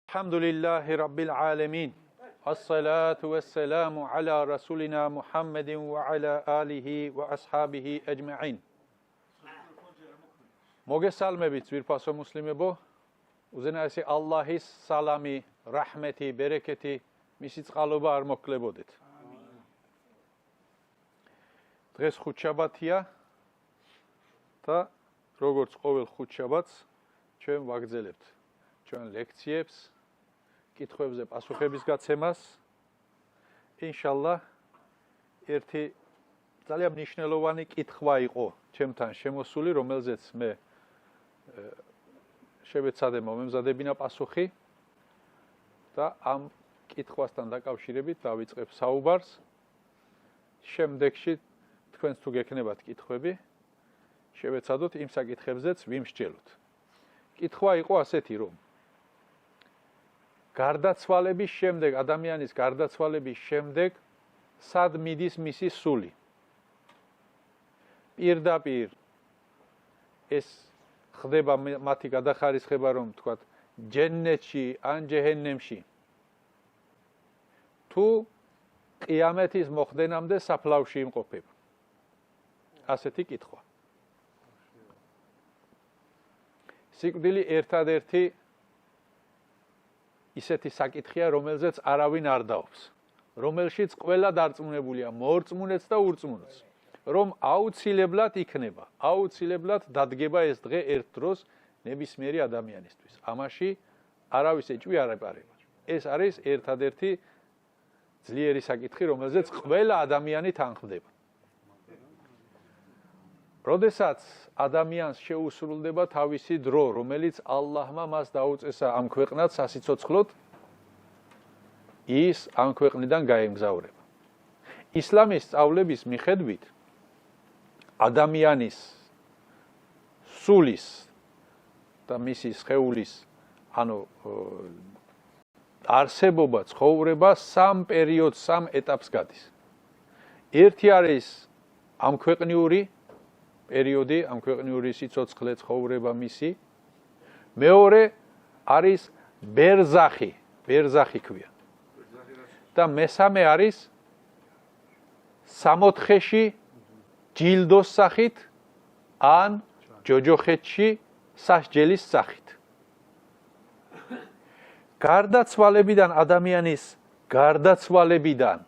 Elhamdülillahi Rabbil alemin. As-salatu vesselamu ala Rasulina Muhammedin ve ala alihi ve ashabihi ecma'in. Მოგესალმებით ძვირფასო მუსლიმებო, უზენაესი ალლაჰის სალამი, რაჰმეთი, ბერეკეთი, მისი წყალობა არ მოქლებოდეთ. დღეს ხუთშაბათია და როგორც ყოველ ხუთშაბათს ჩვენ ვაგრძელებთ ჩვენ ლექციებს, კითხვებზე პასუხების გაცემას. ინშალლა ერთი ძალიან მნიშვნელოვანი კითხვა იყო ჩემთან შემოსული, რომელზეც მე შევეცადე მომემზადებინა პასუხი და ამ კითხვასთან დაკავშირებით დავიწყებ საუბარს. შემდეგში თქვენს თუ გექნებათ კითხვები, შევეცადოთ იმ საკითხებზეც ვიმსჯელოთ. კითხვა იყო ასეთი, რომ გარდაცვალების შემდეგ, ადამიანის გარდაცვალების შემდეგ სად მიდის მისი სული? პირდაპირ ეს ხდება მათი გადახარისხება, რომ თქვათ ჯენნეთში ან ჯეჰენემში, თუ ყიამეთის მოხდენამდე საფლავში იმყოფება? ასეთი კითხვა. სიკვდილი ერთადერთი ისეთი საკითხია, რომელზეც არავინ არ დაობს, რომელშიც ყველა დარწმუნებულია, მორწმუნეც და ურწმუნოც, რომ აუცილებლად იქნება, აუცილებლად დადგება ეს დღე ერთ დროს ნებისმიერი ადამიანისთვის. ამაში არავის ეჭვი არ ეპარება. ეს არის ერთადერთი ძლიერი საკითხი, რომელზეც ყველა ადამიანი თანხმდება. როდესაც ადამიანს შეუსრულდება თავისი დრო, რომელიც ალლაჰმა მას დაუწესა ამ ქვეყნად სასიცოცხლოდ, ის ამ ქვეყნიდან გაემგზავრება. ისლამის სწავლების მიხედვით ადამიანის სულის და მისი სხეულის, არსებობა, ცხოვრება სამ პერიოდს, სამ ეტაპს გადის. ერთი არის ამ ქვეყნიური პერიოდი, ამ ქვეყნიური სიცოცხლე, ცხოვრება მისი. მეორე არის ბერზახი, ბერზახი ქვია. და მესამე არის სამოთხეში ჯილდოს სახით ან ჯოჯოხეთში სასჯელის სახით. გარდაცვალებიდან, ადამიანის გარდაცვალებიდან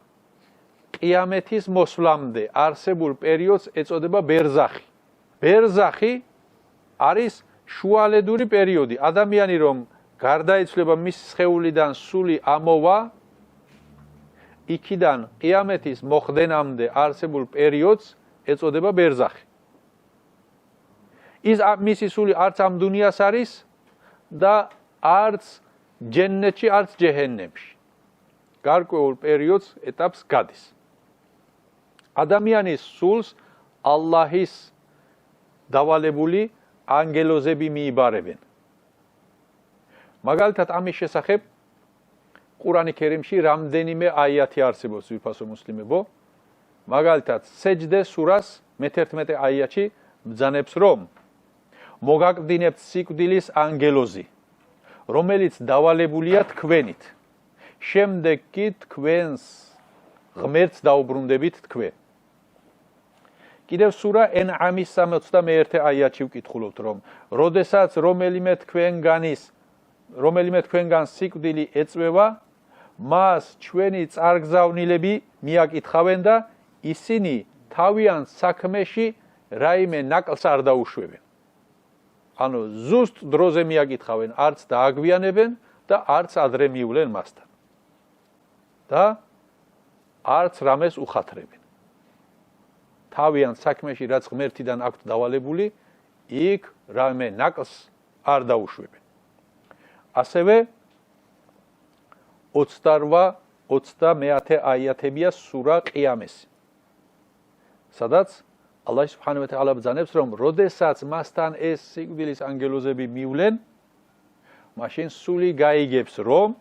ყიამეთის მოსვლამდე არსებულ პერიოდს ეწოდება ბერზახი. ბერზახი არის შუალედური პერიოდი. ადამიანი რომ გარდაიცვლება, მის სხეულიდან სული ამოვა, იქიდან ყიამეთის მოხდენამდე არსებულ პერიოდს ეწოდება ბერზახი. ის მისი სული არც ამ დუნიას არის და არც ჯენნეთში, არც ჯეჰენემში. გარკვეულ პერიოდს, ეტაპს გადის. ადამიანის სულს ალლაჰის დავალებული ანგელოზები მიიბარებენ. მაგალითად, ამის შესახებ ყურანი ქერიმში რამდენიმე აიათი არსებობს, ძვირფასო მუსლიმებო. მაგალითად, სეჯდე სურას მე-11 აიათში ბრძანებს, რომ მოგაგდინებთ სიკვდილის ანგელოზი, რომელიც დავალებულია თქვენით. შემდეგ კი თქვენს ღმერთს დაუბრუნდებით თქვენ. კიდევ სურა ენამის 61 აიათში ვკითხულობთ, რომ როდესაც რომელიმე თქვენგანს სიკვდილი ეწვევა, მას ჩვენი წარგზავნილები მიაკითხავენ და ისინი თავიანთ საქმეში რაიმე ნაკლს არ დაუშვებენ. ანუ ზუსტ დროზე მიაკითხავენ, არც დააგვიანებენ და არც ადრე მივლენ მასთან. და არც რამეს უხათრებენ. თავიანთ საქმეში რაც ღმერთიდან აქვთ დავალებული, იქ რამე ნაკლს არ დაუშვებენ. ასევე 28-30 აიათებია სურა ყიამესი, სადაც ალლაჰ სუბჰანაჰუ ვა თაალა ბრძანებს, რომ როდესაც მასთან ეს სიკვდილის ანგელოზები მივლენ, მაშინ სული გაიგებს, რომ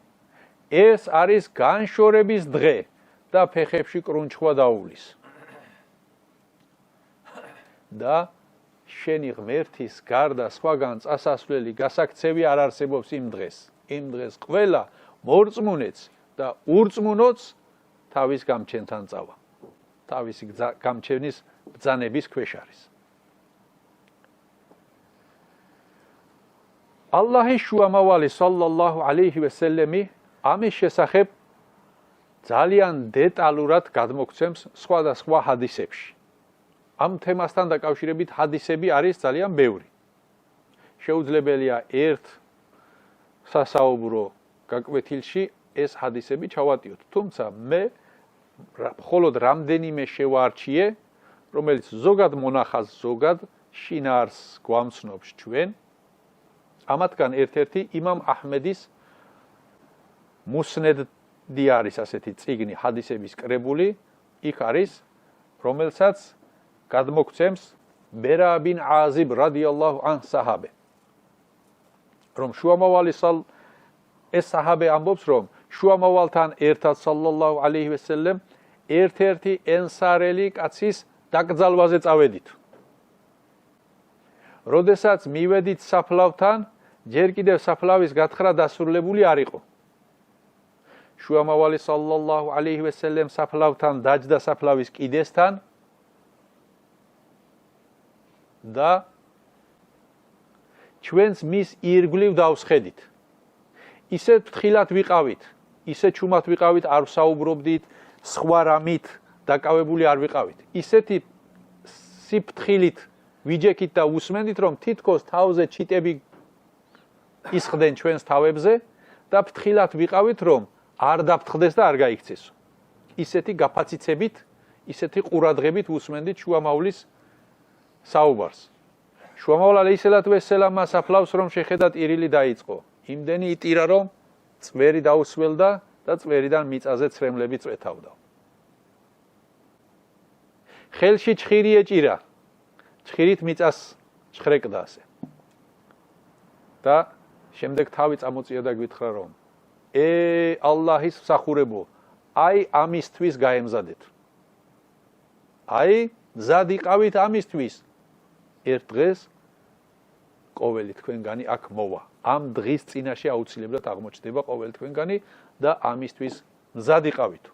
ეს არის განშორების დღე და ფეხებში კრუნჩხვა დაუვლის. და შენი ღმერთის გარდა სხვაგან წასასვლელი გასაქცევი არ არსებობს იმ დღეს. იმ დღეს ყველა მორწმუნეც და ურწმუნოც თავის გამჩენთან წავა. თავისი გამჩენის ბრძანების ქვეშ არის. ალლაჰის შუამავალი სალლალლაჰუ ალეიჰი ვესელემი ამის შესახებ ძალიან დეტალურად გადმოგცემს სხვადასხვა ჰადისებში. ამ თემასთან დაკავშირებით ჰადისები არის ძალიან ბევრი. შეუძლებელია ერთ სასაუბრო გაკვეთილში ეს ჰადისები ჩავატიოთ. თუმცა მე მხოლოდ რამდენიმე შევარჩიე, რომელიც ზოგად მონახაზ, ზოგად შინაარს გვამცნობს ჩვენ. ამათგან ერთ-ერთი იმამ აჰმედის მუსნედი არის ასეთი წიგნი ჰადისების კრებული, იქ არის, რომელსაც გადმოგცემს ბერა ბინ აზიბ რადიალლაჰუ ან საჰაბე. რომ შუამავალი ეს საჰაბე ამბობს, რომ შუამავალთან ერთად სალლალლაჰუ ალეიჰი ვესელემ ერთ-ერთი ენსარელი კაცის დაკრძალვაზე წავედით. როდესაც მივედით საფლავთან, ჯერ კიდევ საფლავის გათხრა დასრულებული არ იყო. შუამავალი სალლალლაჰუ ალეიჰი ვესელემ საფლავთან დაჯდა საფლავის კიდესთან და ჩვენს მის ირგვლივ დავსხედით. ისეთ ფრთხილად ვიყავით, ისეთ ჩუმად ვიყავით, არ ვსაუბრობდით, სხვა რამით დაკავებული არ ვიყავით. ისეთი სიფრთხილით ვიჯექით და უსმენდით, რომ თითქოს თავზე ჩიტები ისხდნენ ჩვენს თავებზე და ფრთხილად ვიყავით, რომ არ დაფრთხდეს და არ გაიქცეს. ისეთი გაფაციცებით, ისეთი ყურადღებით უსმენდით შუამავლის საუბარს. შუამავალ ალეისალათუ ვესელამმა საფლავს რომ შეხედა ტირილი დაიწყო. იმდენი იტირა რომ წვერი დაუსველდა და წვერიდან მიწაზე ცრემლები წვეთავდა. ხელში ჩხირი ეჭირა. ჩხირით მიწას ჩხრეკდა ასე. და შემდეგ თავი წამოწია და გვითხრა რომ ალლაჰის მსახურებო, აი ამისთვის გაემზადეთ. აი მზად იყავით ამისთვის. ერთ დღეს ყოველი თქვენგანი აქ მოვა. ამ დღის წინაშე აუცილებლად აღმოჩნდება ყოველი თქვენგანი და ამისთვის მზად იყავით.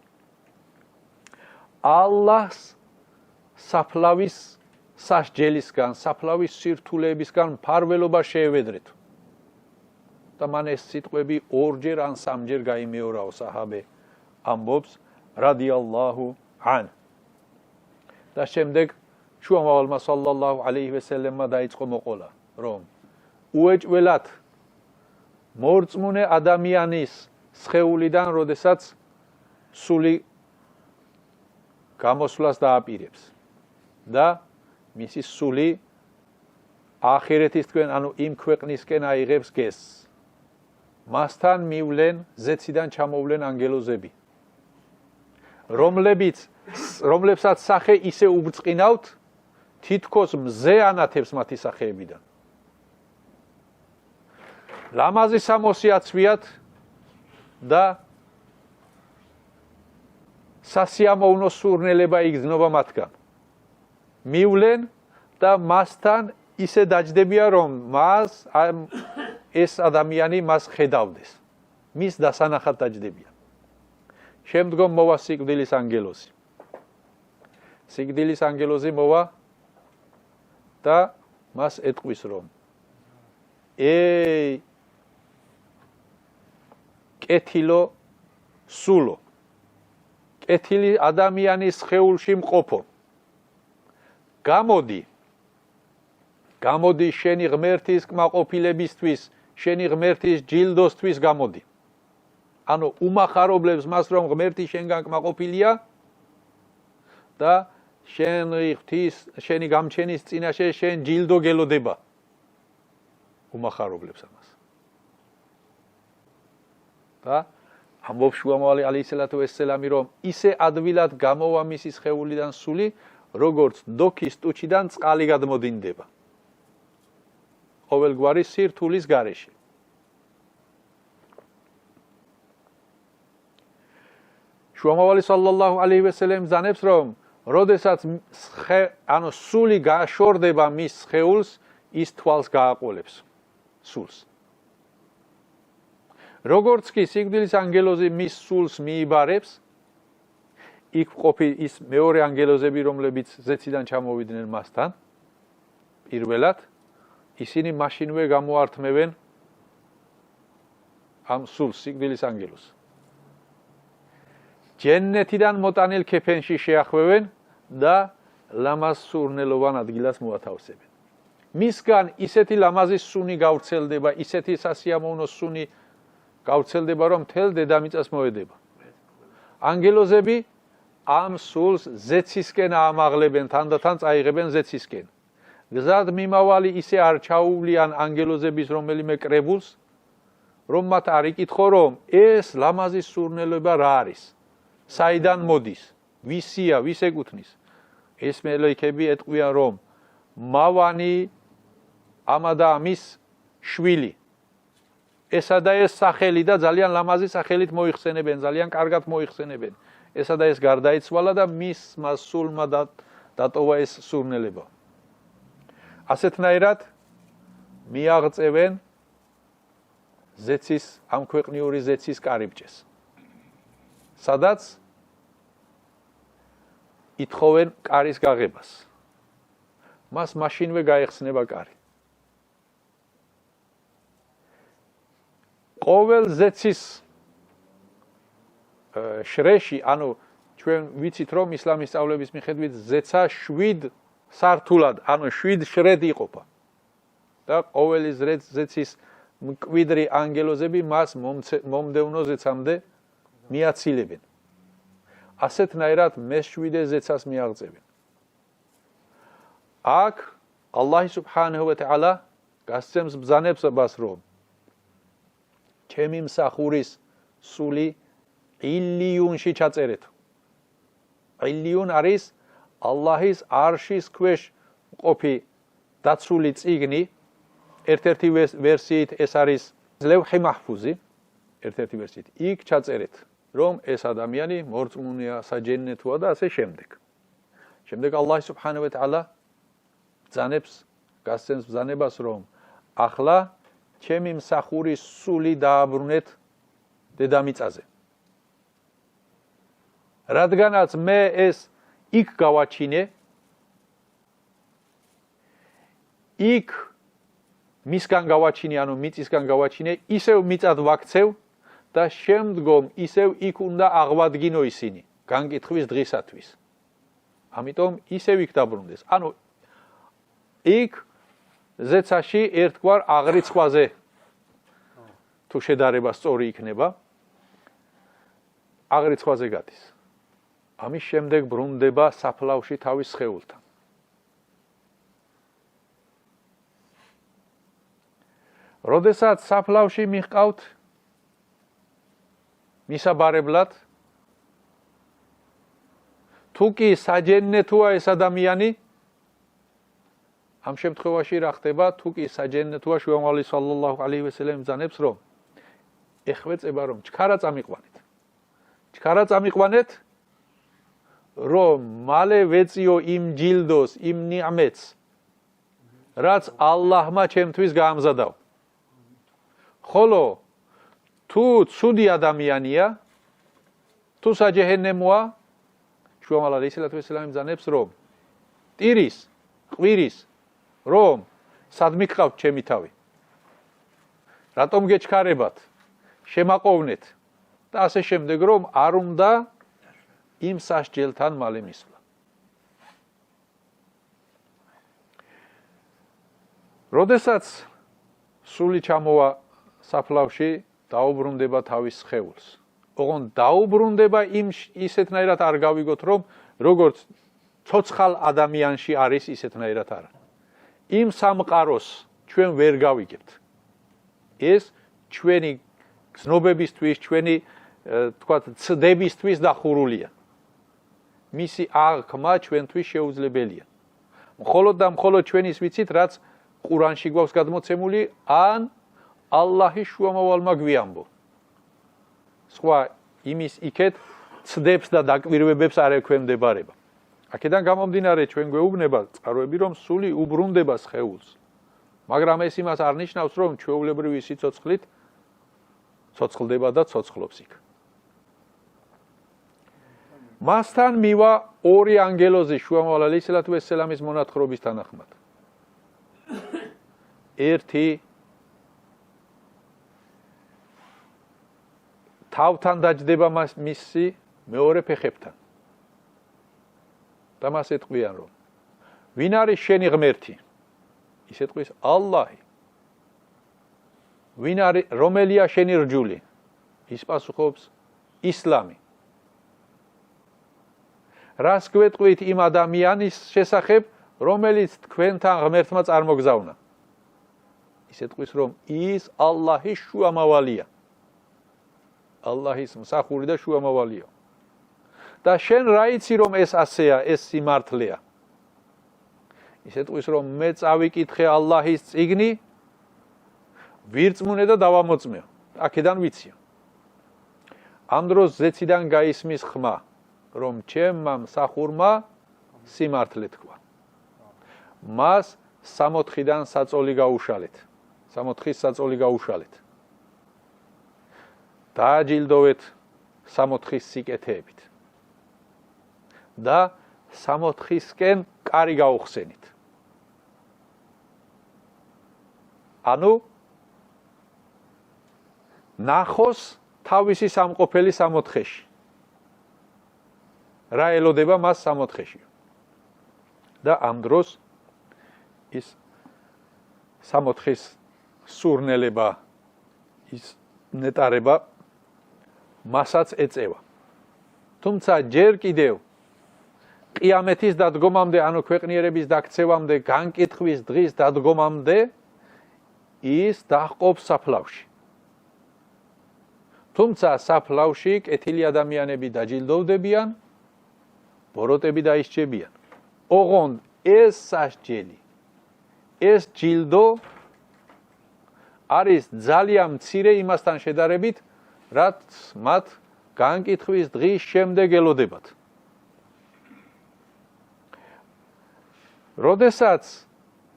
ალლაჰს საფლავის სასჯელისგან, საფლავის სირთულეებისგან მფარველობა შეევედრეთ. და მან ეს სიტყვები ორჯერ ან სამჯერ გაიმეორაო საჰაბე ამბობს რადიალლაჰუ ან. და შემდეგ შუამავალმა სალლალლაჰუ ალეიჰი ვესელემმა დაიწყო მოყოლა, რომ უეჭველად მორწმუნე ადამიანის სხეულიდან, როდესაც სული გამოსვლას დააპირებს და მისი სული ახირეთისკენ, ანუ იმ ქვეყნისკენ აიღებს გესს. მასთან მივლენ, ზეციდან ჩამოვლენ ანგელოზები, რომლებსაც სახე ისე უბწყინავთ, თითქოს მზე ანათებს მათი სახეებიდან. ლამაზი სამოსი აცვიათ და სასიამოვნო სურნელება იგრძნობა მათგან. მივლენ და მასთან ისე დაჯდებია, რომ ეს ადამიანი მას ხედავდეს. მის დასანახად დაჯდებიან. შემდგომ მოვა სიკვდილის ანგელოზი. სიკვდილის ანგელოზი მოვა და მას ეტყვის, რომ კეთილო სულო, კეთილი ადამიანის სხეულში მყოფო, გამოდი შენი ღმერთის კმაყოფილებისთვის, შენი ღმერთის ჯილდოსთვის გამოდი. ანუ უმახარებლებს მას, რომ ღმერთი შენგან კმაყოფილია და შენი გამჩენის წინაშე შენ ჯილდო გელოდება. უმახარებლებს ამას. და ამბობს შუამავალი ალეისალათუ ვესელამი, რომ ისე ადვილად გამოვა მისი სხეულიდან სული, როგორც დოქის ტუჩიდან წყალი გადმოდინდება. ყოველგვარი სირთულის გარეშე. შუამავალი სალლალლაჰუ ალეიჰი ვესელემ ზანებს, რომ როდესაც სული გაშორდება მის სხეულს, ის თვალს გააყოლებს სულს. როგორც კი სიკვდილის ანგელოზი მის სულს მიიბარებს, იქ ყოფი ის მეორე ანგელოზები, რომლებიც ზეციდან ჩამოვიდნენ მასთან, პირველად, ისინი მაშინვე გამოართმევენ ამ სულს, სიკვდილის ანგელოზს. ჯენნეთიდან მოტანილ ქეფენში შეახვევენ და ლამაზ სურნელოვან ადგილას მოათავსებენ. მისგან ისეთი ლამაზი სუნი გავრცელდება, ისეთი სასიამოვნო სუნი გავრცელდება, რომ მთელ დედამიწას მოედება. ანგელოზები ამ სულს ზეცისკენ აამაღლებენ, თანდათან წაიღებენ ზეცისკენ. გზად მიმავალი ისე არ ჩაუვლიან ანგელოზების რომელიმე კრებულს, რომ მათ არ იკითხო, რომ ეს ლამაზი სურნელობა რა არის, საიდან მოდის, ვისია, ვის ეკუთვნის. ეს მელეიქები ეტყვიან, რომ მავანი ამა და ამის შვილი. ესა და ეს სახელი და ძალიან ლამაზი სახელით მოიხსენებენ, ძალიან კარგად მოიხსენებენ. ესა და ეს გარდაიცვალა და მისმა სულმა დატოვა ეს სურნელება. ასეთნაირად მიაღწევენ ზეცის, ამ ქვეყნიური ზეცის კარიბჭეს, სადაც ითხოვენ კარის გაღებას. მას მაშინვე გაეხსნება კარი. ყოველ ზეცის შრეში, ანუ ჩვენ ვიცით, რომ ისლამის სწავლების მიხედვით ზეცა 7 სართულად, ანუ 7 შრედ იყოფა. და ყოველი ზეცის მკვიდრი ანგელოზები მას მომდევნო ზეცამდე მიაცილებენ. ასეთნაირად მე-7 ზეცას მიაღწევენ. აქ ალლაჰი სუბჰანაჰუ ვა თაალა გასცემს ბრძანებას, რომ ჩემი მსახურის სული ილიონში ჩაწერეთ. ილიონ არის ალლაჰის არშის ქვეშ ყოფი დაცული წიგნი. ერთ-ერთი ვერსიით ეს არის ლევჰი მაჰფუზი, ერთ-ერთი ვერსიით. იქ ჩაწერეთ, რომ ეს ადამიანი მორწმუნეა, საჯენნეთოა და ასე შემდეგ. შემდეგ ალლაჰი სუბჰანაჰუ ვა თაალა გასცემს ბრძანებას, რომ ახლა ჩემი მსახურის სული დააბრუნეთ დედამიწაზე. რადგანაც მე ეს იქ გავაჩინე, იქ მისგან გავაჩინე, ანუ მიწისგან გავაჩინე, ისევ მიწად ვაქცევ და შემდგომ ისევ იქ უნდა აღვადგინო ისინი, განკითხვის დღისათვის. ამიტომ ისევ იქ დაბრუნდეს. ანუ იქ ზეცაში ერთგვარ აღრიცხვაზე თუ შედარება სწორი იქნება, აღრიცხვაზე გადის. ამის შემდეგ ბრუნდება საფლავში თავის სხეულთან. როდესაც საფლავში მიჰყავთ მისაბარებლად, თუ კი საჯენნეთოა ეს ადამიანი, ამ შემთხვევაში რა ხდება, თუ კი საჯენნეთოა, შუამავალი სალლალლაჰუ ალეიჰი ვასალამ ბრძანებს, რომ ეხვეწება, რომ ჩქარა წამიყვანეთ. ჩქარა წამიყვანეთ, რომ მალე ვეწიო იმ ჯილდოს, იმ ნიამეთს, რაც ალლაჰმა ჩემთვის გაამზადავ. ხოლო თუ ცუდი ადამიანია, თუ საჯეჰენემოა, შუამავალი ალეიჰი ვასალამ ბრძანებს, რომ ტირის, ყვირის, რომ სად მიგყავთ ჩემი თავი? რატომ გეჩქარებათ? შემაყოვნეთ და ასე შემდეგ, რომ არ უნდა იმ სასჯელთან მალე მისვლა. როდესაც სული ჩამოვა საფლავში, დაუბრუნდება თავის სხეულს. ოღონდ დაუბრუნდება ისეთნაირად არ გავიგოთ, რომ როგორც ცოცხალ ადამიანში არის ისეთნაირად არა. იმ სამყაროს ჩვენ ვერ გავიგებთ. ეს ჩვენი გზნობებისთვის, ჩვენი თქვათ ცდებისთვის დახურულია. მისი აღქმა ჩვენთვის შეუძლებელია. მხოლოდ და მხოლოდ ჩვენ ის ვიცით, რაც ყურანში გვაქვს გადმოცემული, ან ალლაჰის შუამავალმა გვიამბო. სხვა იმის იქეთ ცდებს და დაკვირვებებს არ ექვემდებარება. აქედან გამომდინარე ჩვენ გვეუბნება წყაროები, რომ სული უბრუნდება სხეულს. მაგრამ ეს იმას არ ნიშნავს, რომ ჩვეულებრივი სიცოცხლით ცოცხლდება და ცოცხლობს იქ. მასთან მივა ორი ანგელოზი შუამავალ ალეისალათუ ვესელამის მონათხრობის თანახმად. ერთი თავთან დაჯდება მისი მეორე ფეხებთან. და მას ეტყვიან რომ ვინ არის შენი ღმერთი? ის ეტყვის ალლაჰი. ვინ არის რომელია შენი რჯული? ის პასუხობს ისლამი. რას გვეტყვით იმ ადამიანის შესახებ, რომელიც თქვენთან ღმერთმა წარმოგზავნა? ის ეტყვის რომ ის ალლაჰის შუამავალია. ალლაჰის მსახური და შუამავალია. და შენ რა იცი რომ ეს ასეა, ეს სიმართლეა? ის ეტყვის რომ მე წავიკითხე ალლაჰის წიგნი, ვირწმუნე და დავამოწმეო. აქედან ვიცია. ამ დროს ზეციდან გაისმის ხმა, რომ ჩემმა მსახურმა სიმართლე თქვა. მას 64-დან საწოლი გაუშალეთ. 64-ის საწოლი გაუშალეთ. დააჯილდოვეთ 64-ის სიკეთეებით. და 64-ისკენ კარი გაუხსენით. ანუ ნახოს თავისი სამყოფელი 64-ში. რა ელოდება მას 64-ში. და ამ დროს ის 64-ის სურნელება, ის ნეტარება მასაც ეწევა. თუმცა ჯერ კიდევ ყიამეთის დადგომამდე, ანუ ქვეყნიერების დაქცევამდე, განკითხვის დღის დადგომამდე ის დაჰყოფს საფლავში. თუმცა საფლავში კეთილი ადამიანები დაჯილდოვდებიან, ბოროტები დაისჯებიან. ოღონდ ეს სასჯელი, ეს ჯილდო არის ძალიან მცირე იმასთან შედარებით, რაც მათ განკითხვის დღის შემდეგ ელოდებათ. როდესაც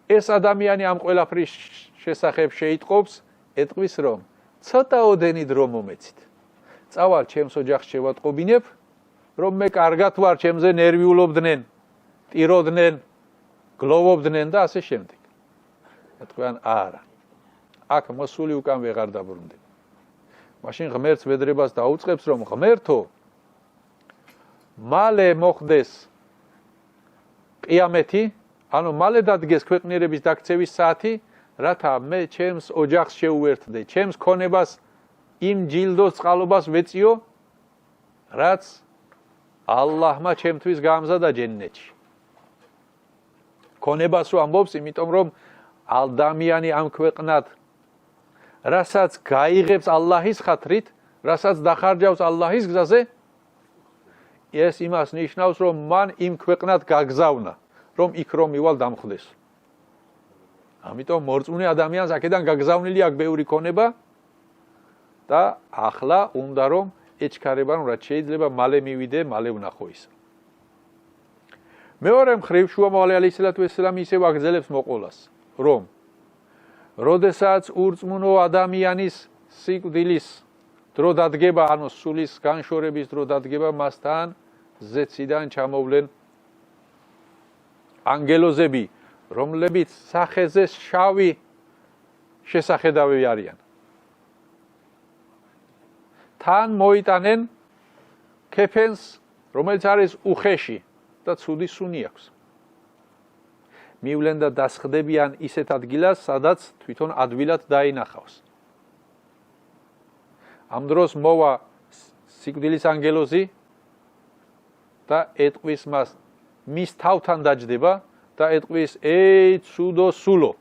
ეს ადამიანი ამ ყველაფრის შესახებ შეიტყობს, ეტყვის რომ ცოტაოდენი დრო მომეცით. წავალ ჩემს ოჯახს შევატყობინებ, რომ მე კარგად ვარ, ჩემზე ნერვიულობდნენ, ტიროდნენ, გლოვობდნენ და ასე შემდეგ. ეთქვიან არა. აქ მოსული უკან ვეღარ დაბრუნდება. მაშინ ღმერთს ვედრებას დაუწყებს, რომ ღმერთო, მალე მოხდეს ყიამეთი, ანუ მალე დადგეს ქვეყნიერების დაქცევის საათი, რათა მე ჩემს ოჯახს შეუერთდე, ჩემს ქონებას იმ ჯილდოს წყალობას ვეწიო, რაც ალლაჰმა ჩემთვის გაამზადა ჯენნეთში. ქონებას ვამბობს, იმიტომ რომ ადამიანი ამ ქვეყნად რასაც გაიღებს ალლაჰის ხათრით, რასაც დახარჯავს ალლაჰის გზაზე, ეს იმას ნიშნავს, რომ მან იმ ქვეყნად გაგზავნა, რომ იქ რომ მივალ დამხვდეს. ამიტომ მორწმუნე ადამიანს აქედან გაგზავნილი აქვს ბევრი ქონება და ახლა უნდა რომ ეჩქარება, რომ რაც შეიძლება მალე მივიდე, მალე ვნახო ისა. მეორე მხრივ შუამავალ ალეისალათუ ვესელამი ისევ აგრძელებს მოყოლას, რომ როდესაც ურწმუნო ადამიანის სიკვდილის დრო დადგება, ანუ სულის განშორების დრო დადგება, მასთან ზეციდან ჩამოვლენ ანგელოზები, რომლებიც სახეზე შავი შესახედავი არიან. თან მოიტანენ ქეფენს, რომელიც არის უხეში და ცუდი სუნი აქვს. მივლენ და დასხდებიან ისეთ ადგილას, სადაც თვითონ ადვილად დაინახავს. ამ დროს მოვა სიკვდილის ანგელოზი და ეტყვის მას, მის თავთან დაჯდება და ეტყვის, ey ცუდო სულო,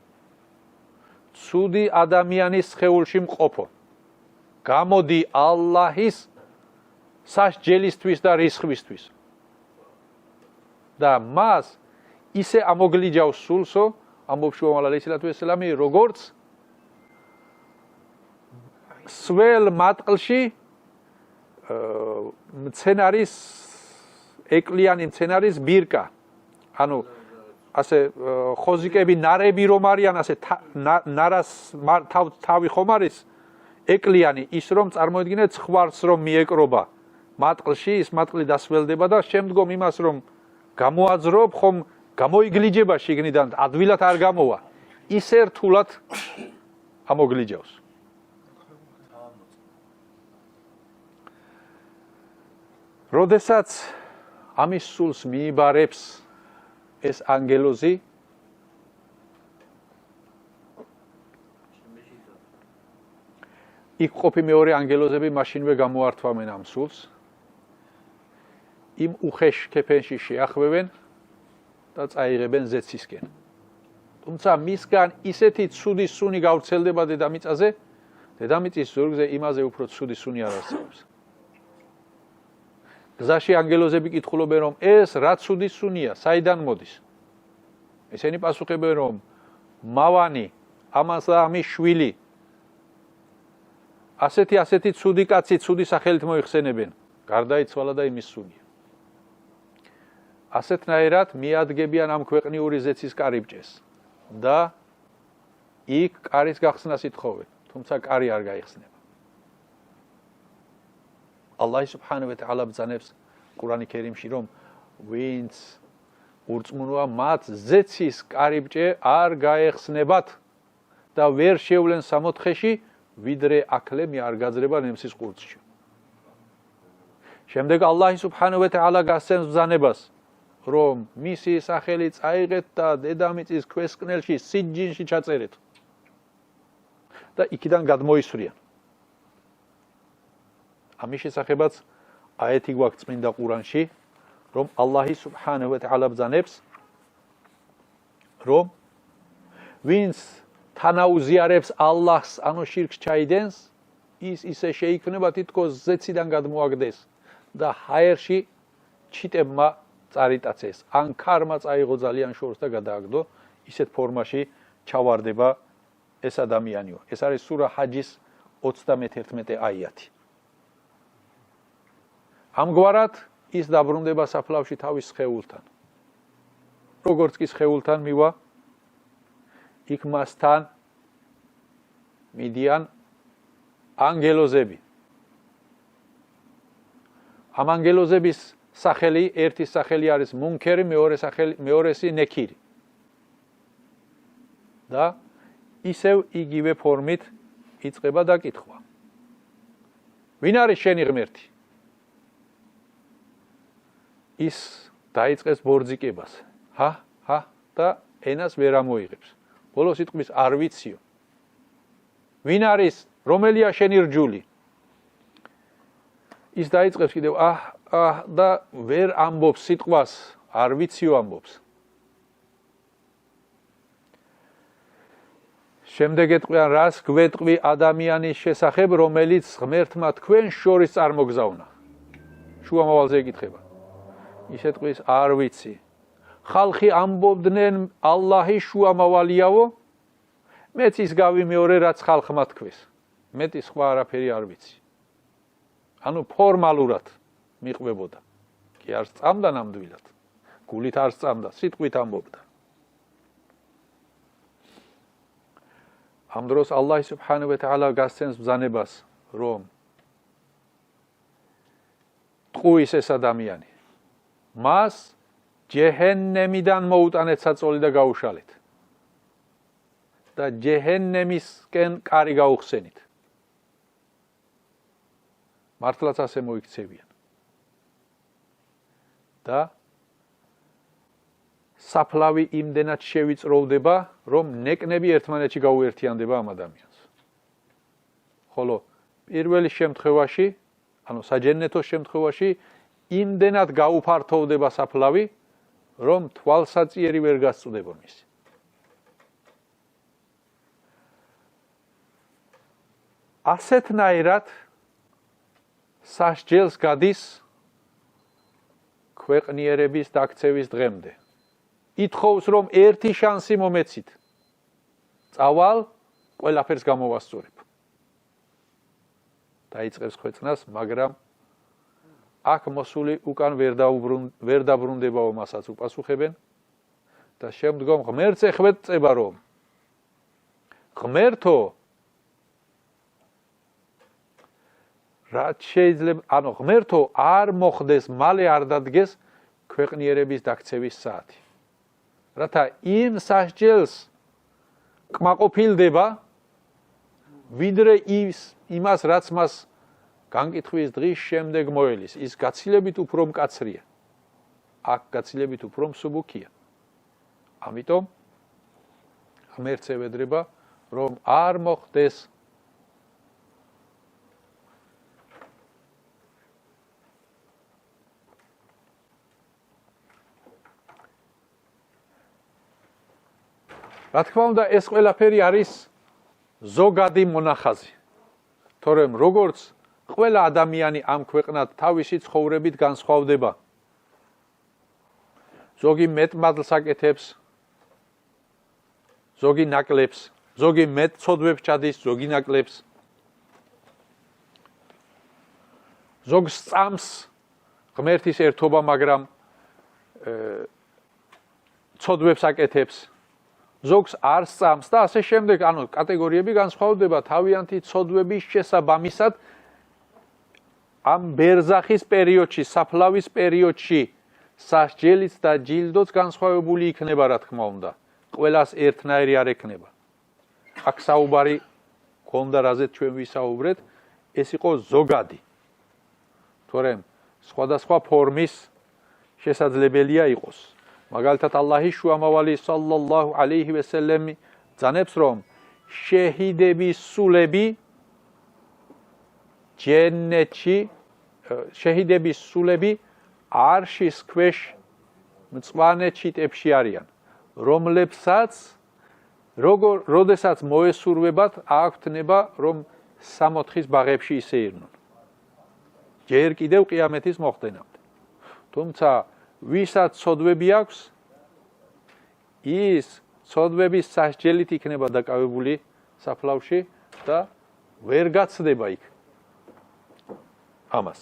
ცუდი ადამიანის სხეულში მყოფო, გამოდი ალლაჰის სასჯელისთვის და რისხვისთვის. და მას ისე ამოგლიჯავს სულსო, ამბობს შუამავალ ალეისალათუ ვესელამი, როგორც სველ მატყლში მცენარის ეკლიანი მცენარის ბირკა. ანუ ასე ხოზიკები ნარები რომ არიან, ასე ნარას თავი ხომ არის, ეკლიანი ის რომ წარმოიდგინეთ ხვარს რომ მიეკრობა მატყლში, ის მატყლი დასველდება და შემდგომ იმას რომ გამოაძრობ, ხომ გამოიგლიჯება შიგნიდან, ადვილად არ გამოვა. ისე რთულად ამოგლიჯავს. როდესაც ამის სულს მიიბარებს ეს ანგელოზი, იქ ყოფი მეორე ანგელოზები მაშინვე გამოართვამენ ამ სულს, იმ უხეშ ქეფენში შეახვევენ და წაიღებენ ზეცისკენ. თუმცა მისგან ისეთი ცუდი სუნი გავრცელდება დედამიწაზე, დედამიწის ზურგზე იმაზე უფრო ცუდი სუნი არ არსებობს. გზაში ანგელოზები კითხულობენ რომ ეს რა ცუდი სუნია, საიდან მოდის? ესენი პასუხებენ რომ მავანი, ამას და ამის შვილი ასეთი ცუდი კაცი ცუდი სახელით მოიხსენებენ, გარდაიცვალა და იმის სუნია. ასეთნაირად მიადგებიან ამ ქვეყნიური ზეცის კარიბჭეს და იქ კარის გახსნას ითხოვენ, თუმცა კარი არ გაიხსნება. ალლაჰი სუბჰანაჰუ ვა თაალა ბრძანებს ყურანი კერიმში რომ ვინც ურწმუნოა მათ ზეცის კარიბჭე არ გაეხსნებათ და ვერ შევლენ სამოთხეში ვიდრე აკლემი არ გაძრება ნემსის ყურწში. შემდეგ ალლაჰი სუბჰანაჰუ ვა თაალა გასცემს ბრძანებას რომ მისი სახელი წაიღეთ და დედამიწის ქვესკნელში სიჯინში ჩაწერეთ და იქიდან გადმოისვრიან. ამის შესახებაც აეთი გვაქვს წმინდა ყურანში, რომ ალლაჰი სუბჰანაჰუ ვა თაალა ბრძანებს რომ ვინც თანაუზიარებს ალლაჰს, ანუ შირკს ჩაიდენს, ის ისე შეიქმნება თითქოს ზეციდან გადმოაგდეს და ჰაერში ჩიტებმა წარიტაცეს, ან ქარმა წაიღო ძალიან შორს და გადააგდო, ისეთ ფორმაში ჩავარდება ეს ადამიანიო. ეს არის სურა ჰაჯის 31 აიათი. ამგვარად ის დაბრუნდება საფლავში თავის სხეულთან. როგორც კი სხეულთან მივა, იქ მასთან მიდიან ანგელოზები. ამ ანგელოზების სახელი, ერთის სახელი არის მუნქერი, მეორესი ნექირი. და ისევ იგივე ფორმით იწყება დაკითხვა. ვინ არის შენი ღმერთი? ის დაიწყეს ბორძიკებას. ჰა და ენას ვერ ამოიღებს. ბოლოს იტყვის არ ვიციო. ვინ არის, რომელია შენი რჯული? ის დაიწყებს კიდევ და ვერ ამბობს სიტყვას, არ ვიციო ამბობს. შემდეგ ეტყვიან, რას გვეტყვი ადამიანის შესახებ, რომელიც ღმერთმა თქვენ შორის წარმოგზავნა. შუამავალზე ეკითხება. ის ეტყვის, არ ვიცი. ხალხი ამბობდნენ ალლაჰი შუამავალიაო, მეც ის გავიმეორე, რაც ხალხმა თქვეს. მეტი სხვა არაფერი არ ვიცი. ანუ ფორმალურად მიყვებოდა. კი არ სწამდა ნამდვილად. გულით არ სწამდა, სიტყვით ამბობდა. ამ დროს ალლაჰი სუბჰანაჰუ ვა თაალა გასცემს ბრძანებას, რომ ტყუის ეს ადამიანი. მას ჯეჰენემიდან მოუტანეთ საწოლი და გაუშალეთ. და ჯეჰენემისკენ კარი გაუხსენით. მართლაც ასე მოიქცევიან. და საფლავი იმდენად შევიწროვდება, რომ ნეკნები ერთმანეთში გაუერთიანდება ამ ადამიანს. ხოლო პირველი შემთხვევაში, ანუ საჯენნეთოს შემთხვევაში, იმდენად გაუფართოვდება საფლავი, რომ თვალსაწიერი ვერ გასწვდება მისი. ასეთნაირად სასჯელს გადის ქვეყნიერების დაქცევის დღემდე. ითხოვს, რომ ერთი შანსი მომეცით. წავალ, ყველაფერს გამოვასწორებ. დაიწყებს ხვეწნას, მაგრამ აქ მოსული უკან ვერ დაბრუნდებაო მასაც უპასუხებენ და შემდგომ ღმერთს ეხვეწება, რომ ღმერთო, რაც შეიძლება, ანუ ღმერთო არ მოხდეს, მალე არ დადგეს ქვეყნიერების დაქცევის საათი. რათა იმ სასჯელს კმაყოფილდება, ვიდრე იმას, რაც მას განკითხვის დღის შემდეგ მოელის, ის გაცილებით უფრო მკაცრია. აქ გაცილებით უფრო მსუბუქია. ამიტომ ღმერთს ევედრება, რომ არ მოხდეს რა თქმა უნდა, ეს ყველაფერი არის ზოგადი მონახაზი. თორემ როგორც ყველა ადამიანი ამ ქვეყნად თავისი ცხოვრებით განსხვავდება. ზოგი მეტ მადლს აკეთებს, ზოგი ნაკლებს, ზოგი მეტ ცოდვებს ჩადის, ზოგი ნაკლებს. ზოგს სწამს ღმერთის ერთობა, მაგრამ ცოდვებს აკეთებს. ზოგს არ სწამს და ასე შემდეგ, ანუ კატეგორიები განსხვავდება თავიანთი ცოდვების შესაბამისად ამ ბერზახის პერიოდში, საფლავის პერიოდში სასჯელიც და ჯილდოც განსხვავებული იქნება, რა თქმა უნდა. ყველას ერთნაირი არ ექნება. აქ საუბარი გონდა, რაზეც ჩვენ ვისაუბრეთ, ეს იყო ზოგადი. თორემ სხვადასხვა ფორმის შესაძლებელია იყოს. მაგალითად ალლაჰის შუამავალი სალლალლაჰუ ალეიჰი ვესელემი ძანებს, რომ შეჰიდების სულები ჯენნეტში, შეჰიდების სულები არშის ქვეშ მწვანე ჩიტებში არიან, რომლებსაც როდესაც მოესურვებათ, აქვთ ნება, რომ სამოთხის ბაღებში ისეირნონ. ჯერ კიდევ ყიამეთის მოხდენამდე. თუმცა ვისაც ცოდვები აქვს, ის ცოდვების სასჯელით იქნება დაკავებული საფლავში და ვერ გაცდება იქ ამას.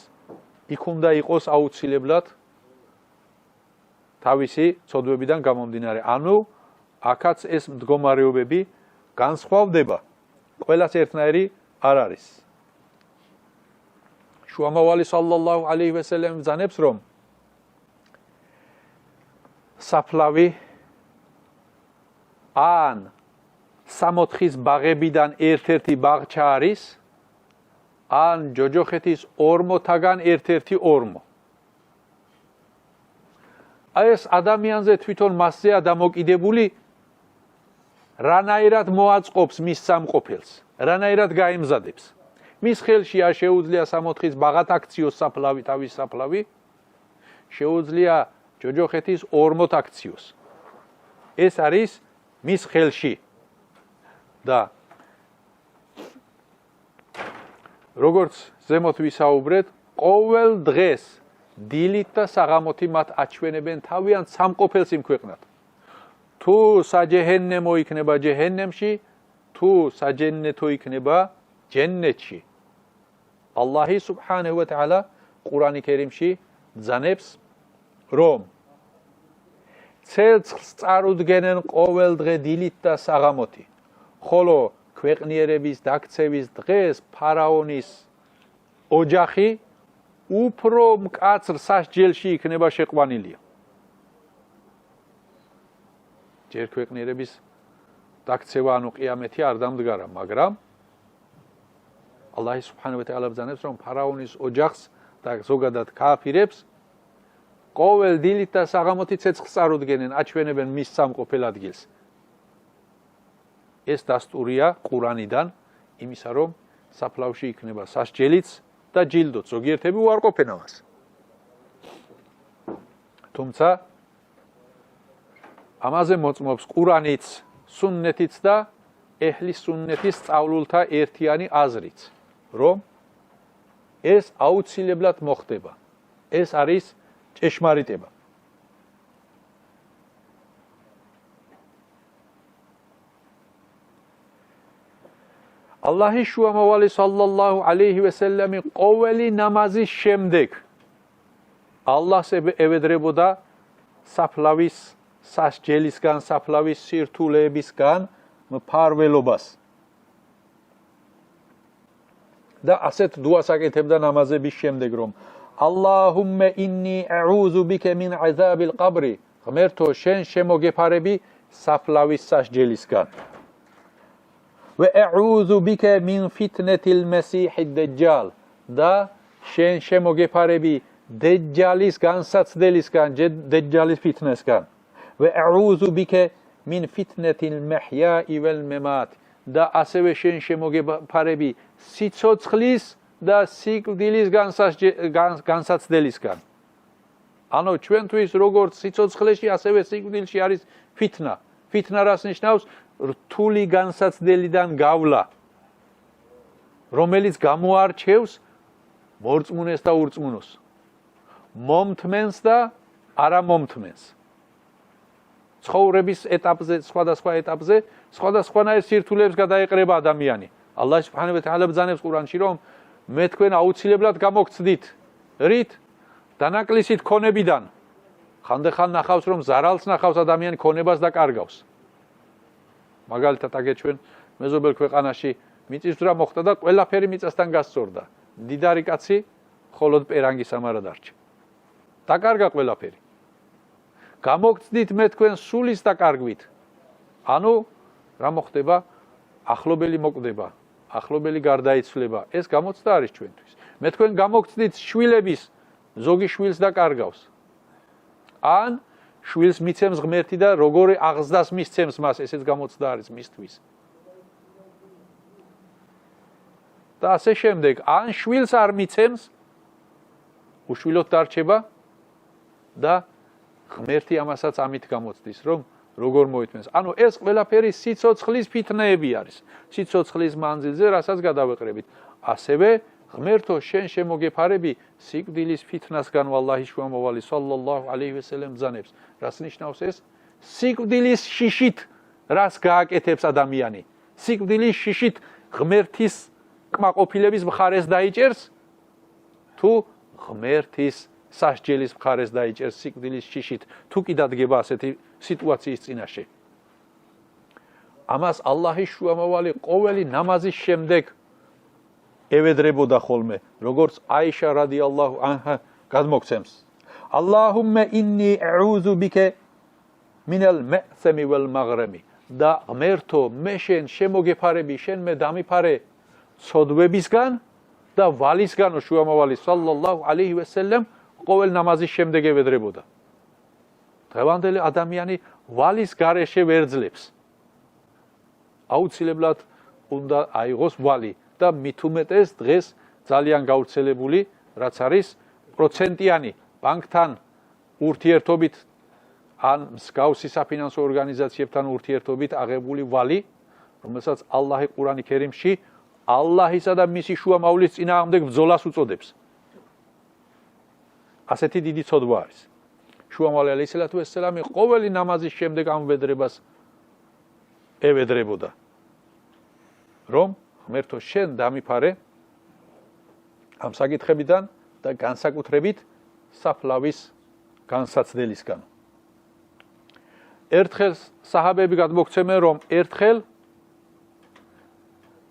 იქ უნდა იყოს აუცილებლად თავისი ცოდვებიდან გამომდინარე. ანუ აქაც ეს მდგომარეობები განსხვავდება. ყველას ერთნაირი არ არის. შუამავალი სალლალლაჰუ ალეიჰი ვესელემი ძანებს, რომ საფლავი ან სამოთხის ბაღებიდან ერთ-ერთი ბაღჩა არის, ან ჯოჯოხეთის ორმოთაგან ერთ-ერთი ორმო. აი ეს ადამიანზე თვითონ მასზეა დამოკიდებული, რანაირად მოაწყობს მის სამყოფელს, რანაირად გაემზადებს. მის ხელშია შეუძლია სამოთხის ბაღად აქციოს საფლავი, თავის საფლავი, შეუძლია ჯოჯოხეთის ორმოთ აქციოს. ეს არის მის ხელში. და როგორც ზემოთ ვისაუბრეთ, ყოველ დღეს დილით და საღამოთი მათ აჩვენებენ თავიანთ სამყოფელს იმ ქვეყნად. თუ საჯეჰენემო იქნება ჯეჰენემში, თუ საჯენნეთო იქნება ჯენნეთში. ალლაჰი სუბჰანაჰუ ვა თაალა ყურანი კერიმში ძანებს, რომ ცეცხლს წარუდგენენ ყოველ დღე დილით და საღამოთი, ხოლო ქვეყნიერების დაქცევის დღეს ფარაონის ოჯახი უფრო მკაცრ სასჯელში იქნება შეყვანილია. ჯერ ქვეყნიერების დაქცევა, ანუ ყიამეთი არ დამდგარა, მაგრამ ალლაჰი სუბჰანაჰუ ვა თაალა ბრძანებს, რომ ფარაონის ოჯახს და ზოგადად ქაფირებს ყოველ დილით და საღამოთი ცეცხლს წარუდგენენ, აჩვენებენ მის სამყოფელ ადგილს. ეს დასტურია ყურანიდან იმისა, რომ საფლავში იქნება სასჯელიც და ჯილდოც. ზოგიერთები უარყოფენ ამას. თუმცა ამაზე მოწმობს ყურანიც, სუნნეთიც და ეჰლი სუნნეთის სწავლულთა ერთიანი აზრიც, რომ ეს აუცილებლად მოხდება. ეს არის ჭეშმარიტება. ალლაჰის შუამავალი სალლალლაჰუ ალეიჰი ვესელემი ყოველი ნამაზის შემდეგ ალლაჰს ევედრებოდა საფლავის სასჯელისგან, საფლავის სირთულეებისგან მფარველობას. და ასეთ დუას აკეთებდა ნამაზების შემდეგ რომ Allahumma inni a'udhu bika min 'adhabil qabri ღმერთო შენ შემოგეფარები საფლავის სასჯელისგან ve a'udhu bika min fitnatil masihid dajjal და შენ შემოგეფარები დეჯალის განსაცდელისგან დეჯალის ფიტნესგან ve a'udhu bika min fitnatil mahya'i wal mamat და ასევე შენ შემოგეფარები სიცოცხლის და სიკვდილის განსაცდელისგან. ანუ ჩვენთვის როგორც სიცოცხლეში, ასევე სიკვდილში არის ფიტნა. ფიტნა რას ნიშნავს? რთული განსაცდელიდან გავლა, რომელიც გამოარჩევს მორწმუნეს და ურწმუნოს, მომთმენს და არამომთმენს. ცხოვრების ეტაპზე, სხვადასხვა ეტაპზე, სხვადასხვანაირ სირთულეებს გადაეყრება ადამიანი. ალლაჰ სუბჰანაჰუ ვა თაალა ბრძანებს ყურანში, რომ მე თქვენ აუცილებლად გამოგცდით რით დანაკლისით ქონებიდან. ხანდახან ნახავს რომ ზარალს ნახავს ადამიანი ქონებას და კარგავს. მაგალითად აგეთ ჩვენ მეზობელ ქვეყანაში მიწისძვრა მოხდა და ყველაფერი მიწასთან გასწორდა. მდიდარი კაცი მხოლოდ პერანგის ამარა დარჩა. დაკარგა ყველაფერი. გამოგცდით მე თქვენ სულის დაკარგვით. ანუ რა მოხდება? ახლობელი მოკვდება. ახლობელი გარდაიცვლება. ეს გამოცდა არის ჩვენთვის. მე თქვენ გამოგცდით შვილების ზოგი შვილს დაკარგავს. ან შვილს მიცემს ღმერთი და როგორი აღზრდას მისცემს მას, ესეც გამოცდა არის მისთვის. და ასე შემდეგ, ან შვილს არ მიცემს, უშვილოდ დარჩება და ღმერთი ამასაც ამით გამოცდის, რომ როგორ მოითმენს. ანუ ეს ყველაფერი სიცოცხლის ფიტნეები არის. სიცოცხლის მანძილზე, რასაც გადავეყრებით. ასევე ღმერთო შენ შემოგეფარები სიკვდილის ფიტნასგან ვალლაჰი შუამოვალი სალლალლაჰუ ალეიჰი ვესელემ ბრძანებს. რას ნიშნავს ეს? სიკვდილის შიშით რას გააკეთებს ადამიანი? სიკვდილის შიშით ღმერთის კმაყოფილების მხარეს დაიჭერს თუ ღმერთის სასჯელის მხარეს დაიჭერს სიკვდილის შიშით, თუ კი დადგება ასეთი სიტუაციის წინაშე. ამას ალლაჰის შუამოვალი ყოველი ნამაზის შემდეგ ევედრებოდა ხოლმე, როგორც აიშა რადიალლაჰუ ანჰა გადმოგცემს. Allahumma inni a'udhu bika minal ma'thami wal maghrami. და ღმერთო მე შენ შემოგეფარები, შენ მე დამიფარე ცოდვებისგან და ვალისგანო შუამოვალი სალლალლაჰუ ალეიჰი ვესელემ ყოველ ნამაზის შემდეგ ევედრებოდა. დღევანდელი ადამიანი ვალის გარეშე ვერძლებს. აუცილებლად უნდა აიღოს ვალი და მით უმეტეს დღეს ძალიან გავრცელებული, რაც არის პროცენტიანი ბანკთან ურთიერთობით ან მსგავსი საფინანსო ორგანიზაციებთან ურთიერთობით აღებული ვალი, რომელსაც ალლაჰი ყურანი ქერიმში ალლაჰისა და მისი შუამავლის წინააღმდეგ ბრძოლას უწოდებს. ასეთი დიდი ცოდვა არის. შუამავალი ალეისალათუ ვესალამი ყოველი ნამაზის შემდეგ ამ ვედრებას ევედრებოდა. რომ ღმერთო შენ დამიფარე ამ საკითხებიდან და განსაკუთრებით საფლავის განსაცდელისგან. ერთხელ საჰაბები გადმოგცემენ რომ ერთხელ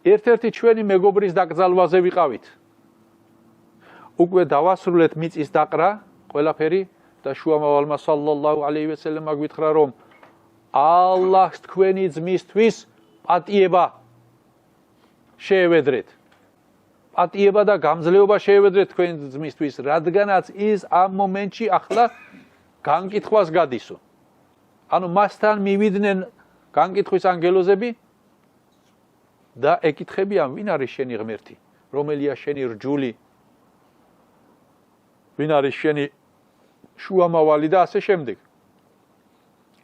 ერთ-ერთი ჩვენი მეგობრის დაკრძალვაზე ვიყავით. უკვე დავასრულეთ მიწის დაყრა ყველაფერი და შუამავალმა სალლალლაჰუ ალეიჰი ვესელემ აგვითხრა რომ ალლაჰს თქვენი ძმისთვის პატიება შეევედრეთ. პატიება და გამძლეობა შეევედრეთ თქვენი ძმისთვის, რადგანაც ის ამ მომენტში ახლა განკითხვას გადისო. ანუ მასთან მივიდნენ განკითხვის ანგელოზები და ეკითხებიან, ვინ არის შენი ღმერთი, რომელია შენი რჯული, ვინ არის შენი შუამავალი და ასე შემდეგ.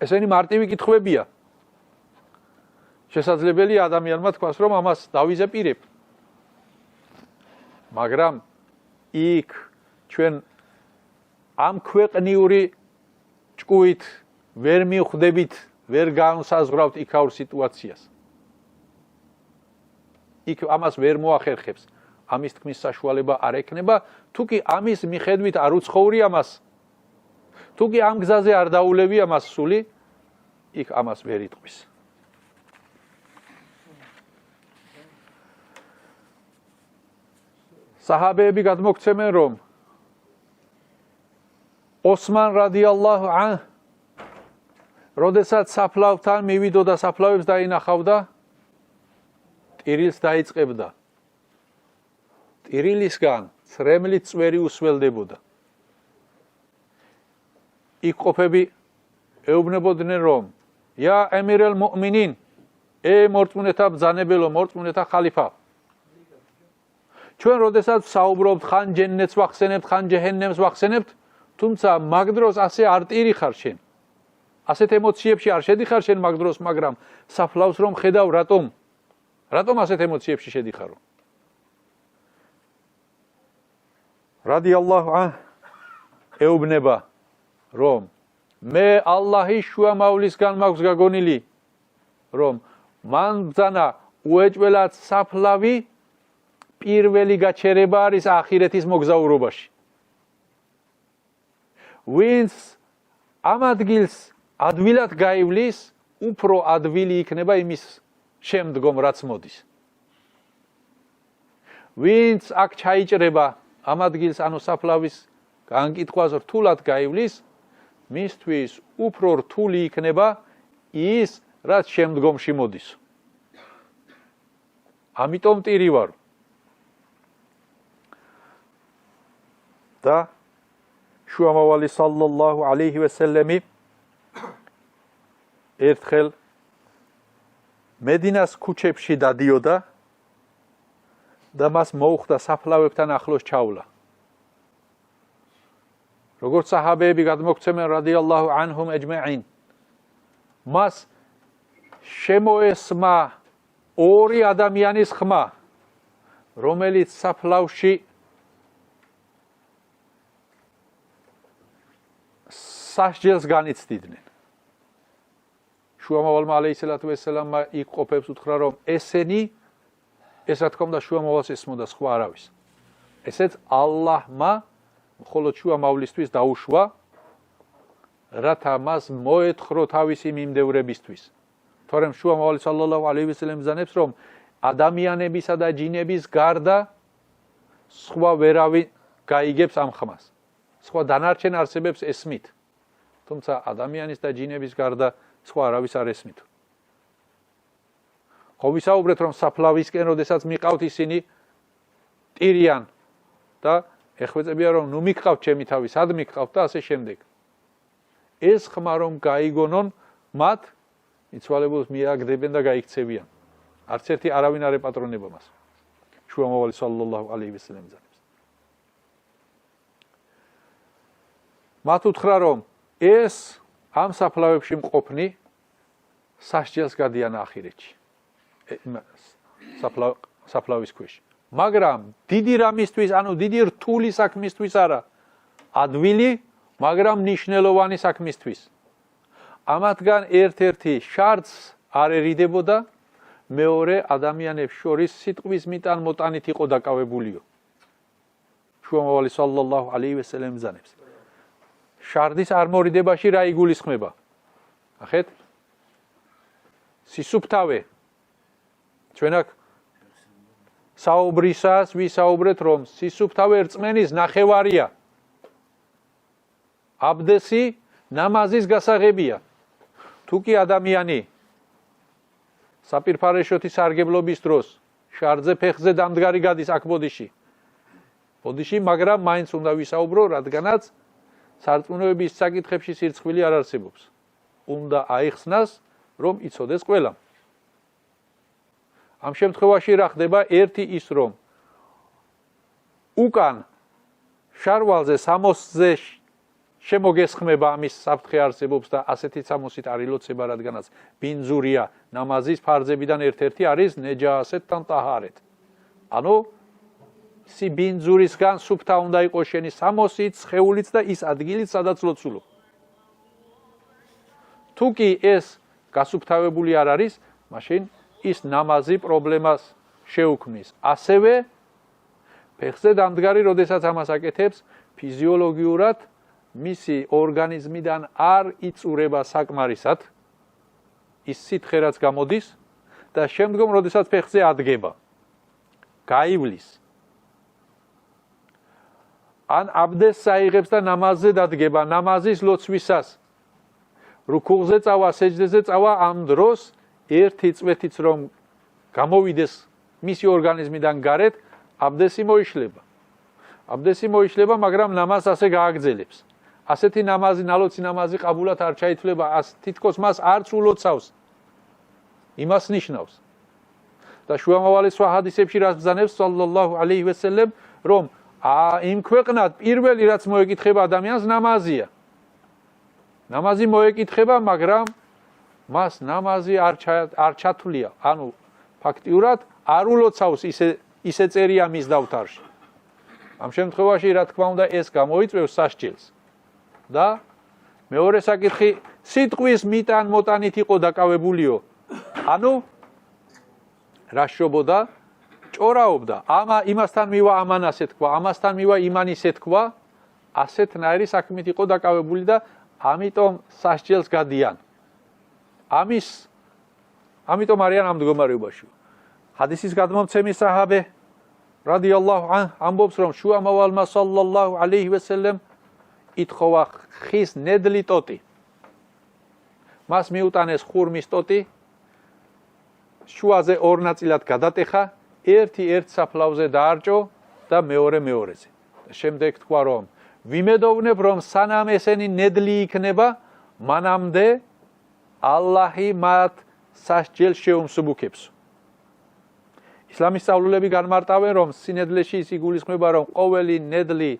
ესენი მარტივი კითხვებია. შესაძლებელია ადამიანმა თქვას, რომ ამას დავიზეპირებ. მაგრამ იქ ჩვენ ამ ქვეყნიური ჭკუით ვერ მივხვდებით, ვერ განსაზღვრავთ იქაურ სიტუაციას. იქ ამას ვერ მოახერხებს. ამის თქმის საშუალება არ ექნება, თუ კი ამის მიხედვით არ უცხოვრი ამას. თუ კი ამ გზაზე არ დაულევი ამას სული, იქ ამას ვერ იტყვის. საჰაბეები გადმოგცემენ, რომ ოსმან რადიალლაჰუ ანჰ როდესაც საფლავთან მივიდოდა საფლავებს დაინახავდა, ტირილს დაიწყებდა. ტირილისგან ცრემლით წვერი უსველდებოდა. იქ ყოფები ეუბნებოდნენ, რომ ია ემირელ მუმინინ, მორწმუნეთა ბრძანებელო, მორწმუნეთა ხალიფა. ჩვენ როდესაც საუბრობთ, ხან ჯენნეთს ვახსენებთ, ხან ჯეჰენემს ვახსენებთ, თუმცა მაგ დროს ასე არ ტირი ხარ შენ. ასეთ ემოციებში არ შედიხარ შენ მაგ დროს, მაგრამ საფლავს რომ ხედავ, რატომ ასეთ ემოციებში შედიხარო? რადიალლაჰუ ანჰ ეუბნება, რომ მე ალლაჰის შუამავლისგან მაქვს გაგონილი, რომ მან ბრძანა უეჭველად საფლავი პირველი გაჩერება არის ახირეთის მოგზაურობაში. ვინც ამ ადგილს ადვილად გაივლის, უფრო ადვილი იქნება იმის შემდგომ, რაც მოდის. ვინც აქ ჩაიჭრება ამ ადგილს, ანუ საფლავის განკითხვას რთულად გაივლის, მისთვის უფრო რთული იქნება ის, რაც შემდგომში მოდის. ამიტომ ტირი ვარ. და შუამავალი სალლალლაჰუ ალეიჰი ვესელემი ერთხელ მედინას ქუჩებში დადიოდა და მას მოუხდა საფლავებთან ახლოს ჩავლა. როგორც საჰაბეები გადმოგცემენ რადიალლაჰუ ანჰუმ ეჯმეინ, მას შემოესმა ორი ადამიანის ხმა, რომელიც საფლავში სასჯელს განიცდიდნენ. შუამავალმა ალეისალათუ ვესალამმა იქ ყოფებს უთხრა, რომ ესენი, ეს რა თქმა უნდა შუამავალს ესმოდა, სხვა არავის. ესეც ალლაჰმა მხოლოდ შუამავლისთვის დაუშვა, რათა მას მოეთხრო თავისი მიმდევრებისთვის. თორემ შუამავალი სალლალლაჰუ ალეიჰი ვესალამ ბრძანებს, რომ ადამიანებისა და ჯინების გარდა სხვა ვერავინ გაიგებს ამ ხმას. სხვა დანარჩენ არსებებს ესმით. თუმცა ადამიანის და ჯინების გარდა სხვა არავის არ ესმით. ხო ვისაუბრეთ, რომ საფლავისკენ როდესაც მიყავთ ისინი ტირიან და ეხვეწებიან, რომ ნუ მიყავთ ჩემი თავი, სად მიყავთ და ასე შემდეგ. ეს ხმა რომ გაიგონონ, მათ მიცვალებულს მიაგდებენ და გაიქცევიან. არც ერთი არავინ არ ეპატრონება მას. შუამავალი სალლალლაჰუ ალეიჰი ვესალამ ბრძანებს. მათ უთხრა, რომ ეს ამ საფლავებში მყოფნი სასჯელს გადიან ახირეთში. საფლავის ქვეშ. მაგრამ დიდი რამისთვის, ანუ დიდი რთული საქმისთვის არა, ადვილი, მაგრამ მნიშვნელოვანი საქმისთვის. ამათგან ერთ-ერთი შარდს არ ერიდებოდა, მეორე ადამიანებს შორის სიტყვის მიტან მოტანით იყო დაკავებულიო. შუამავალი სალლალლაჰუ ალეიჰი ვესალამ ბრძანებს. შარდის არმორიდებაში რა იგულისხმება? ნახეთ. სისუფთავე. ჩვენ აქ საუბრისას ვისაუბრეთ, რომ სისუფთავე რწმენის ნახევარია. აბდესი ნამაზის გასაღებია. თუ კი ადამიანი საპირფარეშოთი სარგებლობის დროს შარდზე ფეხზე დამდგარი გადის აქ ბოდიში, მაგრამ მაინც უნდა ვისაუბრო, რადგანაც სარწმუნოების საკითხებში სირცხვილი არ არსებობს. უნდა აიხსნას, რომ იცოდეს ყველამ. ამ შემთხვევაში რა ხდება? ერთი ის, რომ უკან შარვალზე 60-ზე შემოგესხმება ამის საფრთხე არსებობს და ასეთი 60-ით არ ილოცება, რადგანაც ბინძურია ნამაზის ფარზებიდან ერთ-ერთი არის ნეჯასეთთან ტაჰარეთ. ანუ ბინძურისგან სუფთა უნდა იყოს შენი 60-ით, სხეულიც და ის ადგილიც, სადაც ლოცულობ. თუ კი ეს გასუფთავებული არ არის, მაშინ ის ნამაზი პრობლემას შეუქმნის. ასევე ფეხზე დამდგარი, როდესაც ამას აკეთებს, ფიზიოლოგიურად მისი ორგანიზმიდან არ იწურება საკმარისად ის სითხე, რაც გამოდის და შემდგომ, როდესაც ფეხზე ადგება, გაივლის ან აბდესს აიღებს და ნამაზზე დადგება, ნამაზის ლოცვისას. რუქუღზე წავა, სეჯდეზე წავა, ამ დროს ერთი წვეთიც რომ გამოვიდეს მისი ორგანიზმიდან გარეთ, აბდესი მოიშლება. აბდესი მოიშლება, მაგრამ ნამაზს ასე გააგრძელებს. ასეთი ნამაზი, ნალოცი ნამაზი ყაბულად არ ჩაითვლება, თითქოს მას არც ულოცავს. იმას ნიშნავს. და შუამავალის ჰადისებში რაც ბრძანებს სალლალლაჰუ ალეიჰი ვესელემ, რომ იმ ქვეყნად პირველი რაც მოეკითხება ადამიანს ნამაზია. ნამაზი მოეკითხება, მაგრამ მას ნამაზი არ ჩათვლია. ანუ ფაქტიურად არ ულოცავს ისე წერია მის დავთარში. ამ შემთხვევაში რა თქმა უნდა ეს გამოიწვევს სასჯელს. და მეორე საკითხი სიტყვის მიტან მოტანით იყო დაკავებულიო. ანუ რა შობოდა? ჭორაობდა. იმასთან მივა ამან ასე თქვა, ამასთან მივა იმან ისე თქვა, ასეთნაირი საქმით იყო დაკავებული და ამიტომ სასჯელს გადიან. ამიტომ არიან ამ მდგომარეობაში. ჰადისის გადმომცემი საჰაბე რადიალლაჰუ ანჰუ ამბობს, რომ შუამავალმა სალლალლაჰუ ალეიჰი ვესელემ ითხოვა ხის ნედლი ტოტი. მას მიუტანეს ხურმის ტოტი, შუაზე ორ ნაწილად გადატეხა, ერთი ერთ საფლავზე დაარჭო და მეორე მეორეზე. შემდეგ თქვა, რომ ვიმედოვნებ, რომ სანამ ესენი ნედლი იქნება, მანამდე ალლაჰი მათ სასჯელს შეუმსუბუქებს. ისლამის სწავლულები განმარტავენ, რომ სინედლეში ის იგულისხმება, რომ ყოველი ნედლი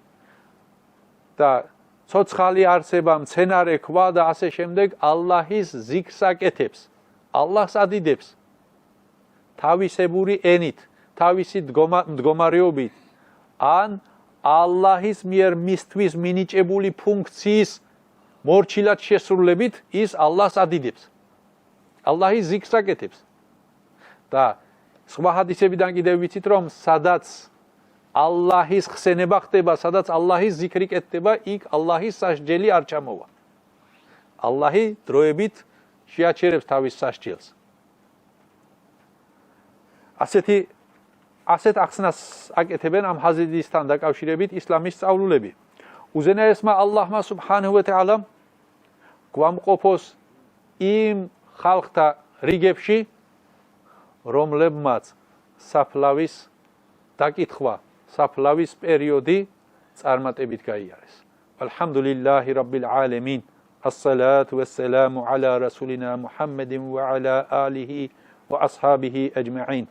და ცოცხალი არსება, მცენარე, ქვა და ასე შემდეგ ალლაჰის ზიქრს აკეთებს, ალლაჰს ადიდებს თავისებური ენით, თავისი მდგომარეობით, ან ალლაჰის მიერ მისთვის მინიჭებული ფუნქციის მორჩილად შესრულებით ის ალლაჰს ადიდებს. ალლაჰის ზიქრს აკეთებს. და სხვა ჰადისებიდან კიდევ ვიცით, რომ სადაც ალლაჰის ხსენება ხდება, სადაც ალლაჰის ზიქრი კეთდება, იქ ალლაჰის სასჯელი არ ჩამოვა. ალლაჰი დროებით შეაჩერებს თავის სასჯელს. ასეთ ახსნას აკეთებენ ამ ჰადისთან დაკავშირებით ისლამის სწავლულები. უზენაესმა ალლაჰმა სუბჰანაჰუ ვა თაალამ გვამყოფოს იმ ხალხთა რიგებში, რომლებმაც საფლავის დაკითხვა, საფლავის პერიოდი წარმატებით გაიარეს. ალჰამდულილლაჰი რაბბილ ალემინ. الصلاة والسلام على رسولنا محمد وعلى آله وأصحابه أجمعين.